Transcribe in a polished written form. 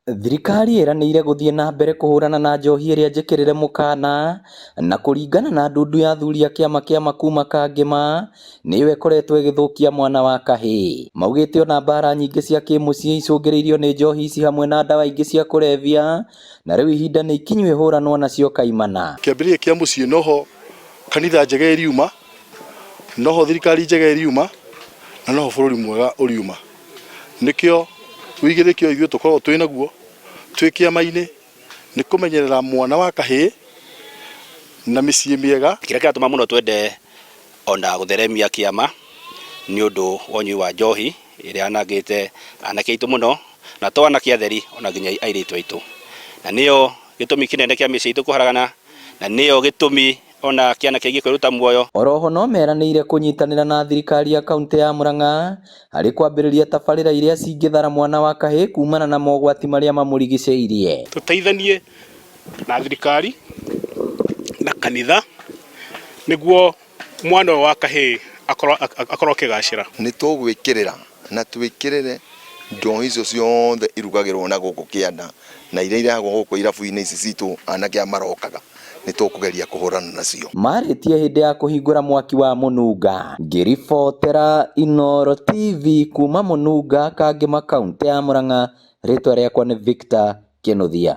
Thirikari ĩranĩire gũthiĩ na mbere kũhũrana na njohi ĩrĩa njĩkĩrĩre mũkana na kũringana na ndundu ya athuri a kĩama kĩa Makuma Kangema nĩyo ĩkoretwo ĩgĩthũkia mwana wa kahĩĩ. Maugĩte ona mbara nyingĩ cia kĩmũciĩ icũngĩrĩirio nĩ njohi ici hamwe na ndawa ingĩ cia kũrebia, na rĩu ihinda nĩ ikinyu ĩhũranwo nacio kaimana. Kĩambĩrĩria kĩa mũciĩ noho kanitha njega ĩriuma, noho thirikari njega ĩriuma, na noho bũrũri mwega ũriuma. Nĩkĩo wĩigĩrĩrĩki ithuĩ tũkoragwo twĩ naguo twĩ kĩama-inĩ nĩ kũmenyerera mwana wa kahĩĩ na mĩciĩ mĩega. Kĩrĩa kĩratũma mũno twende ona gũtheremia kĩama nĩ ũndũ wa ũnyui wa njohi ĩrĩa yanangĩte anake aitũ mũno, na to anake atheri, ona nginya airĩtu aitũ, na nĩyo gĩtũmi kĩnene kĩa mĩciĩ itũ kũharagana, na nĩyo gĩtũmi ona kĩana kĩngĩ kwĩruta muoyo. Oroho no meranĩire kũnyitanĩra na thirikari ya kaunti ya Murang'a harĩ kwambĩrĩria tabarĩra iria cingĩthara mwana wa kahĩĩ kumana na mogwati marĩa mamũrigicĩirie. Tũteithanie na thirikari na kanitha nĩguo mwana wa kahĩĩ akorwo kĩgacĩra. Nĩ tũgwĩkĩrĩra na twĩkĩrĩre njohi icio ciothe irugagĩrwo na gũkũ kĩanda na iria irehagwo gũkũ irabu-inĩ ici citũ anake marokaga, nĩ tũkũgeria kũhũrana nacio. Marĩtie hĩndĩ ya kũhingũra mwaki wa Mũnunga. Ngĩribotera Inooro TV kuma Mũnunga, Kangema, kaunti ya Murang'a, rĩtwa rĩakwa nĩ Victor Kĩnuthia.